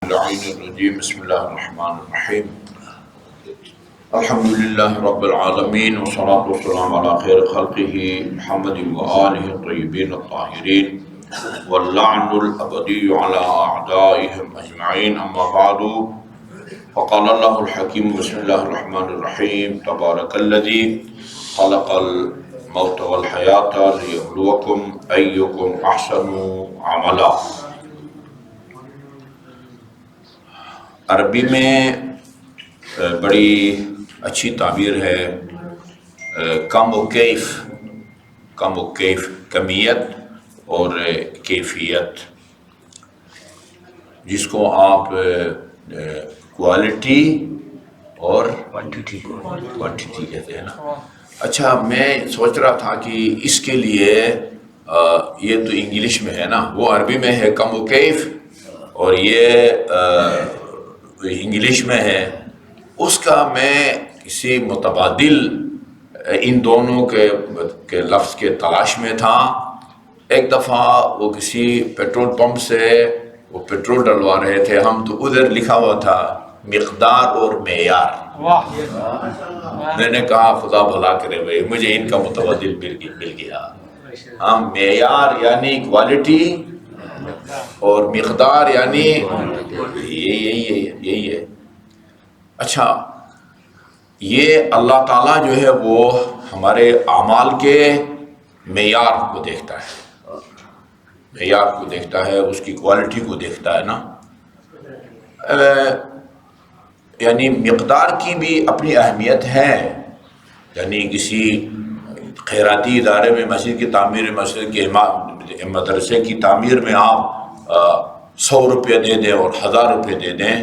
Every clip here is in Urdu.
اللعين الرجيم بسم الله الرحمن الرحيم الحمد لله رب العالمين والصلاة والسلام على خير خلقه محمد وآله الطيبين الطاهرين واللعن الأبدي على أعدائهم أجمعين أما بعد فقال الله الحكيم بسم الله الرحمن الرحيم تبارك الذي خلق الموت والحياة ليبلوكم أيكم أحسن عملا۔ عربی میں بڑی اچھی تعبیر ہے کم و کیف، کمیت اور کیفیت، جس کو آپ کوالٹی اور کوانٹیٹی کہتے ہیں نا۔ اچھا، میں سوچ رہا تھا کہ اس کے لیے یہ تو انگلش میں ہے نا، وہ عربی میں ہے کم و کیف اور یہ انگلش میں ہے، اس کا میں کسی متبادل ان دونوں کے لفظ کے تلاش میں تھا۔ ایک دفعہ وہ کسی پیٹرول پمپ سے وہ پیٹرول ڈلوا رہے تھے ہم، تو ادھر لکھا ہوا تھا مقدار اور معیار۔ میں نے کہا خدا بھلا کرے بھائی، مجھے ان کا متبادل مل گیا۔ معیار یعنی کوالٹی اور مقدار یعنی یہی ہے۔ اچھا، یہ اللہ تعالیٰ جو ہے وہ ہمارے اعمال کے معیار کو دیکھتا ہے، اس کی کوالٹی کو دیکھتا ہے نا۔ یعنی مقدار کی بھی اپنی اہمیت ہے، یعنی کسی خیراتی ادارے میں مسجد کی تعمیر، مسجد کے مدرسے کی تعمیر میں آپ 100 روپے دے دیں اور 1000 روپے دے دیں،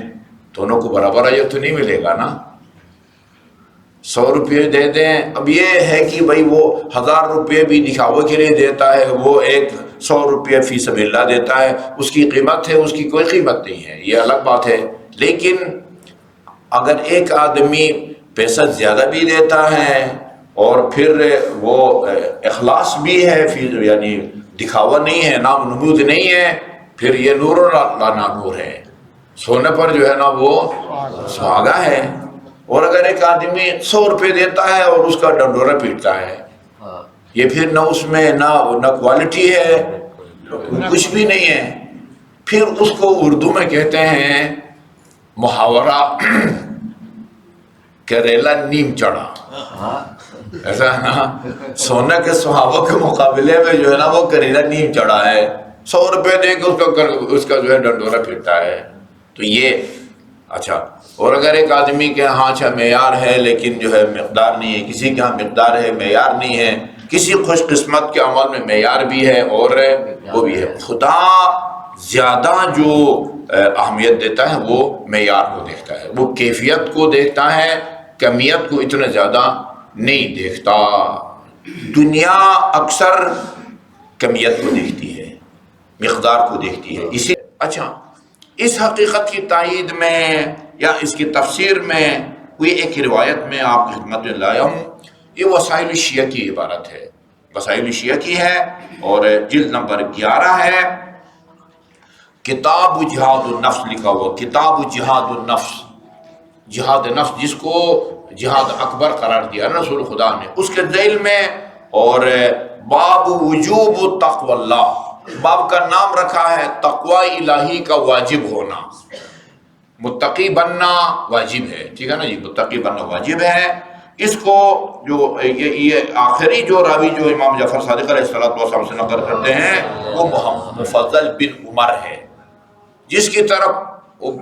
دونوں کو برابر اجر تو نہیں ملے گا نا۔ 100 روپے دے دیں، اب یہ ہے کہ بھائی وہ 1000 روپے بھی دکھاوے کے لیے دیتا ہے، وہ ایک 100 روپے فی سبیل اللہ دیتا ہے، اس کی قیمت ہے، اس کی کوئی قیمت نہیں ہے، یہ الگ بات ہے۔ لیکن اگر ایک آدمی پیسہ زیادہ بھی دیتا ہے اور پھر وہ اخلاص بھی ہے، یعنی دکھاوا نہیں ہے، نام نمود نہیں ہے، پھر یہ نور لا نور ہے، سونے پر جو ہے نا وہ سہاگا ہے۔ اور اگر ایک آدمی 100 روپے دیتا ہے اور اس کا ڈنڈورا پیٹتا ہے، یہ پھر نہ اس میں نہ کوالٹی ہے، کچھ بھی نہیں ہے۔ پھر اس کو اردو میں کہتے ہیں محاورہ کریلا نیم چڑھا، ایسا ہے نا۔ سونے کے سہاگوں کے مقابلے میں جو ہے نا وہ کریلا نیم چڑھا ہے، 100 روپے دے کے اس کا جو ہے ڈنڈورا پھرتا ہے۔ تو یہ اچھا، اور اگر ایک آدمی کے ہاں اچھا معیار ہے لیکن جو ہے مقدار نہیں ہے، کسی کے ہاں مقدار ہے معیار نہیں ہے، کسی خوش قسمت کے عمل میں معیار بھی ہے اور وہ بھی ہے۔ خدا زیادہ جو اہمیت دیتا ہے وہ معیار کو دیکھتا ہے، وہ کیفیت کو دیکھتا ہے، کمیت کو اتنا زیادہ نہیں دیکھتا۔ دنیا اکثر کمیت کو دیکھتی ہے، مقدار کو دیکھتی ہے۔ اچھا، اس حقیقت کی تائید میں یا اس کی تفسیر میں کوئی ایک روایت میں آپ کی خدمت میں لایا ہوں۔ یہ وسائل شیعہ کی عبارت ہے، وسائل شیعہ کی ہے اور جلد نمبر 11 ہے، کتاب جہاد النفس لکھا ہوا، کتاب جہاد النفس، جہاد نفس جس کو جہاد اکبر قرار دیا رسول خدا نے، اس کے ذیل میں اور باب وجوب تقوی اللہ، باب کا نام رکھا ہے تقوی الہی کا واجب ہونا، متقی بننا واجب ہے، ٹھیک ہے نا جی، متقی بننا واجب ہے۔ اس کو جو یہ آخری جو راوی جو امام جعفر صادق علیہ السلام سے نقل کرتے ہیں وہ محمد مفضل بن عمر ہے، جس کی طرف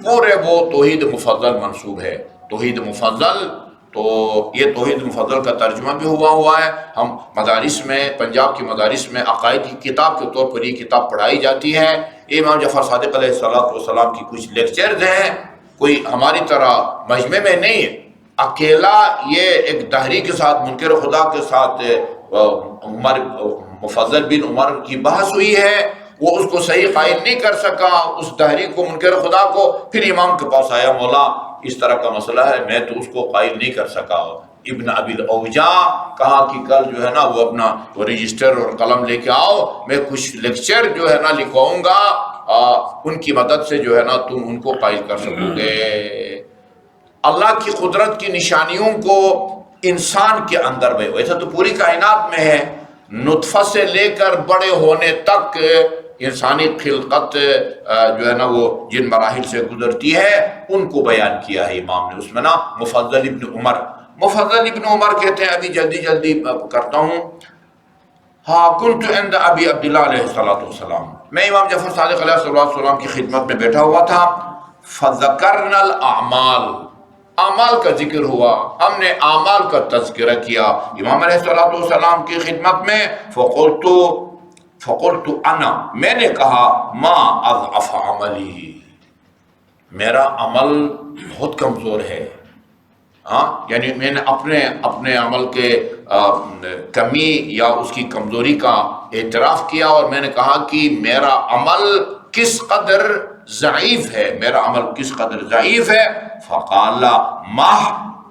پورے وہ توحید مفضل منسوب ہے۔ توحید مفضل، تو یہ توحید مفضل کا ترجمہ بھی ہوا ہے۔ ہم مدارس میں، پنجاب کی مدارس میں عقائد کی کتاب کے طور پر یہ کتاب پڑھائی جاتی ہے۔ امام جعفر صادق علیہ السلام کی کچھ لیکچرز ہیں، کوئی ہماری طرح مجمع میں نہیں ہے، اکیلا یہ ایک دہری کے ساتھ، منکر خدا کے ساتھ عمر مفضل بن عمر کی بحث ہوئی ہے، وہ اس کو صحیح قائل نہیں کر سکا، اس دہری کو، منکر خدا کو، پھر امام کے پاس آیا، مولا اس طرح کا مسئلہ ہے، میں تو اس کو قائل نہیں کر سکا، ابن ابی الاوجا، کہا کہ کل جو ہے نا وہ اپنا وہ رجسٹر اور قلم لے کے آؤ، میں کچھ لیکچر جو ہے نا لکھواؤں گا، ان کی مدد سے جو ہے نا تم ان کو قائل کر سکو گے۔ اللہ کی قدرت کی نشانیوں کو انسان کے اندر بھی، ویسے تو پوری کائنات میں ہے، نطفہ سے لے کر بڑے ہونے تک انسانی خلقت جو ہے نا وہ جن مراحل سے گزرتی ہے ان کو بیان کیا ہے امام نے۔ اس میں نا مفضل ابن عمر کہتے ہیں، ابھی جلدی کرتا ہوں، ہاں کنت عند ابی عبداللہ علیہ السلام، میں امام جعفر صادق علیہ السلام کی خدمت میں بیٹھا ہوا تھا، فذکرنا الاعمال، اعمال کا ذکر ہوا، ہم نے اعمال کا تذکرہ کیا امام علیہ السلام کی خدمت میں، فقلت انا، میں نے کہا ما اضعف عملی، میرا عمل بہت کمزور ہے، یعنی میں نے اپنے عمل کے کمی یا اس کی کمزوری کا اعتراف کیا، اور میں نے کہا کہ میرا عمل کس قدر ضعیف ہے، میرا عمل کس قدر ضعیف ہے۔ فقال ماہ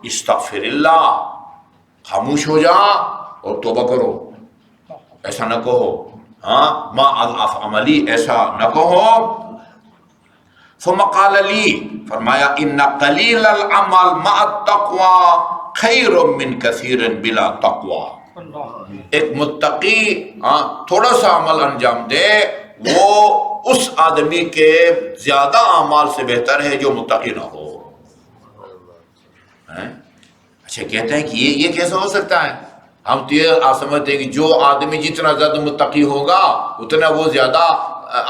استغفر اللہ، خاموش ہو جا اور توبہ کرو، ایسا نہ کہو، ما اضعف عملی، ایسا نہ کہو۔ ثم قال لی، فرمایا ان قلیل العمل مع التقوی خیر من کثیر بلا تقوی، ایک متقی تھوڑا سا عمل انجام دے وہ اس آدمی کے زیادہ اعمال سے بہتر ہے جو متقی نہ ہو۔ اچھا کہتے ہیں کہ یہ کیسا ہو سکتا ہے؟ ہم تو یہ سمجھتے ہیں کہ جو آدمی جتنا زیادہ متقی ہوگا اتنا وہ زیادہ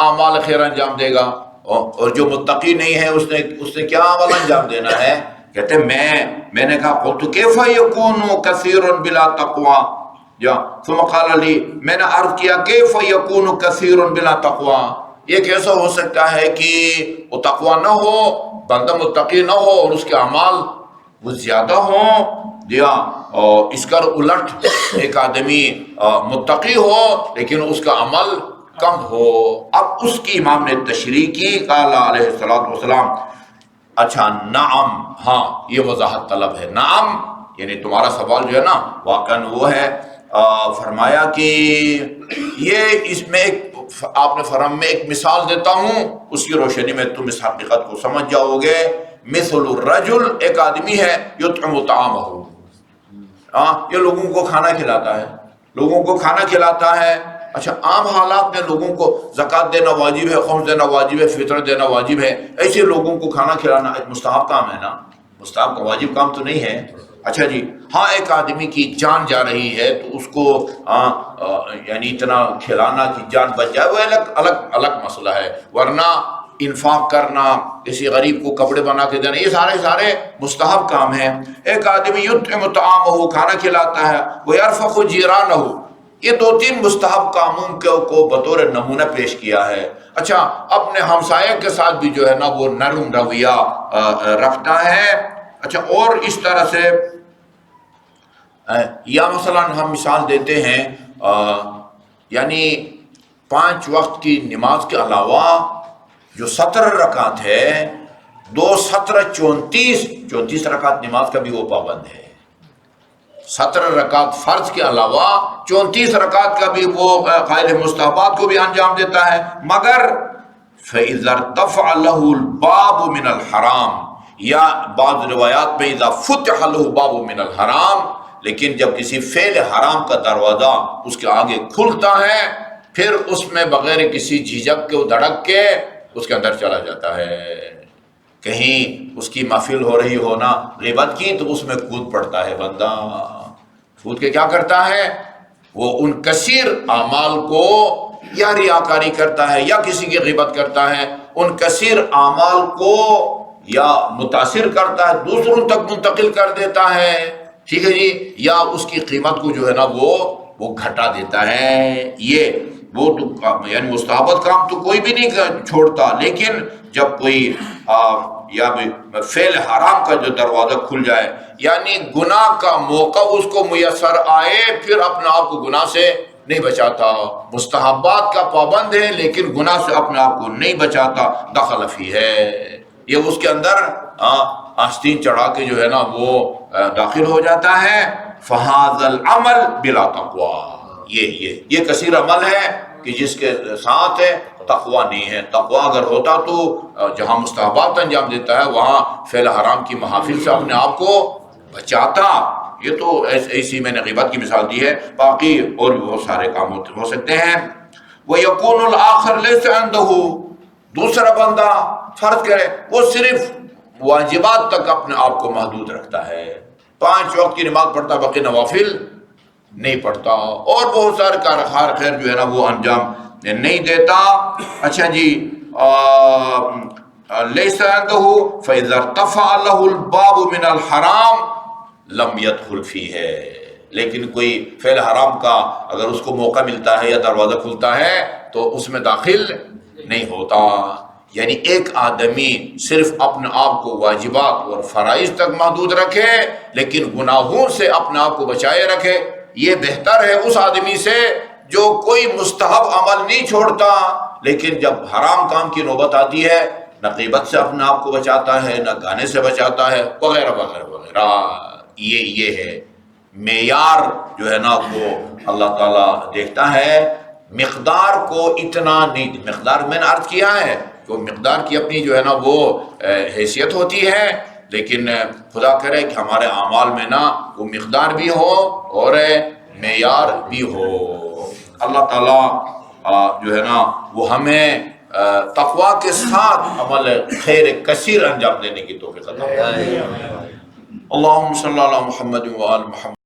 اعمال خیر انجام دے گا، اور جو متقی نہیں ہے اس نے کیا عمل انجام دینا ہے؟ کہتے ہیں میں نے کہا قلت کیف یکون کثیر بلا تقوی، ثم قال لی، میں نے عرض کیا کیف یکون کثیر بلا تقوی، یہ کیسا ہو سکتا ہے کہ وہ تقوی نہ ہو، بندہ متقی نہ ہو اور اس کے اعمال وہ زیادہ ہوں، اور اس کا الٹ ایک آدمی متقی ہو لیکن اس کا عمل کم ہو۔ اب اس کی امام نے تشریح کی، قال علیہ السلام، اچھا نعم، ہاں یہ وضاحت طلب ہے، نعم یعنی تمہارا سوال جو ہے نا واقعاً وہ ہے، فرمایا کہ یہ اس میں آپ نے فرم میں ایک مثال دیتا ہوں، اس کی روشنی میں تم اس حقیقت کو سمجھ جاؤ گے۔ مثل الرجل، ایک آدمی ہے، یطعم طعامہ، یہ لوگوں کو کھانا کھلاتا ہے، اچھا عام حالات میں لوگوں کو زکوٰۃ دینا واجب ہے، خمس دینا واجب ہے، فطر دینا واجب ہے، ایسے لوگوں کو کھانا کھلانا ایک مستحب کام ہے نا، مستحب کا واجب کام تو نہیں ہے۔ اچھا جی، ہاں ایک آدمی کی جان جا رہی ہے تو اس کو یعنی اتنا کھلانا کہ جان بچ جائے، وہ الگ مسئلہ ہے، ورنہ انفاق کرنا، کسی غریب کو کپڑے بنا کے دینا، یہ سارے مستحب کام ہیں۔ ایک آدمی یطعم طعامہ، کھانا کھلاتا ہے، ویرفق جیرانہ، یہ 2-3 مستحب کاموں کو بطور نمونہ پیش کیا ہے۔ اچھا اپنے ہمسایہ کے ساتھ بھی جو ہے نا وہ نرم رویہ رکھتا ہے۔ اچھا اور اس طرح سے یا مثلا ہم مثال دیتے ہیں، یعنی 5 وقت کی نماز کے علاوہ جو 17 رکعت ہے، 2 17 34 رکعت نماز کا بھی وہ پابند ہے۔ 17 رکعت فرض کے علاوہ 34 رکعت کا بھی وہ قائل مستحبات کو بھی انجام دیتا ہے، مگر فَإِذَا ارْتَفَعَ لَهُ الْبَابُ مِنَ الْحَرَامِ، یا بعض روایات میں اذا فتح له باب من الحرام، لیکن جب کسی فعل حرام کا دروازہ اس کے آگے کھلتا ہے پھر اس میں بغیر کسی جھجک کے دھڑک کے اس کے اندر چلا جاتا ہے۔ کہیں اس کی محفل ہو رہی ہو نا غیبت کی تو اس میں کود پڑتا ہے بندہ، کود کے کیا کرتا ہے، وہ ان کثیر اعمال کو یا ریاکاری کرتا ہے یا کسی کی غیبت کرتا ہے، ان کثیر اعمال کو یا متاثر کرتا ہے، دوسروں تک منتقل کر دیتا ہے، ٹھیک ہے جی، یا اس کی قیمت کو جو ہے نا وہ گھٹا دیتا ہے۔ یہ وہ تو یعنی مستحبت کام تو کوئی بھی نہیں چھوڑتا، لیکن جب کوئی یا فعل حرام کا جو دروازہ کھل جائے، یعنی گناہ کا موقع اس کو میسر آئے، پھر اپنے آپ کو گناہ سے نہیں بچاتا، مستحبات کا پابند ہے لیکن گناہ سے اپنے آپ کو نہیں بچاتا، دخل فی ہے۔ یہ اس کے اندر آستین چڑھا کے جو ہے نا وہ داخل ہو جاتا ہے۔ فہذا العمل بلا تقوی، یہ کثیر عمل ہے کہ جس کے ساتھ تقوی نہیں ہے۔ تقوی اگر ہوتا تو جہاں مستحبات انجام دیتا ہے وہاں فعل حرام کی محافل سے اپنے آپ کو بچاتا۔ یہ تو ایسی میں نے غیبت کی مثال دی ہے، باقی اور بھی بہت سارے کام ہو سکتے ہیں۔ وَيَكُونُ الْآخَرُ لَيْسَ عِندَهُ، دوسرا بندہ فرض کرے وہ صرف واجبات تک اپنے آپ کو محدود رکھتا ہے، 5 وقت کی نماز پڑھتا، باقی نوافل نہیں پڑھتا، اور بہت سارے کار خیر جو ہے نا وہ انجام نہیں دیتا۔ اچھا جی، لَيْسَ عِندَهُ فَإِذَا ارْتَفَعَ لَهُ الْبَابُ مِنَ الْحَرَامِ لَمْ يَدْخُلْ فِيهِ، لیکن کوئی فعل حرام کا اگر اس کو موقع ملتا ہے یا دروازہ کھلتا ہے تو اس میں داخل نہیں ہوتا۔ یعنی ایک آدمی صرف اپنے آپ کو واجبات اور فرائض تک محدود رکھے لیکن گناہوں سے اپنے آپ کو بچائے رکھے، یہ بہتر ہے اس آدمی سے جو کوئی مستحب عمل نہیں چھوڑتا لیکن جب حرام کام کی نوبت آتی ہے نہ غیبت سے اپنے آپ کو بچاتا ہے، نہ گانے سے بچاتا ہے، وغیرہ وغیرہ وغیرہ۔ یہ ہے معیار جو ہے نا وہ اللہ تعالیٰ دیکھتا ہے، مقدار کو اتنا نہیں، مقدار میں نے عرض کیا ہے کہ مقدار کی اپنی جو ہے نا وہ حیثیت ہوتی ہے، لیکن خدا کرے کہ ہمارے اعمال میں نا وہ مقدار بھی ہو اور معیار بھی ہو۔ اللہ تعالیٰ جو ہے نا وہ ہمیں تقوی کے ساتھ عمل خیر کثیر انجام دینے کی توفیق عطا فرمائے۔ اللہم صلی علی محمد و آل محمد۔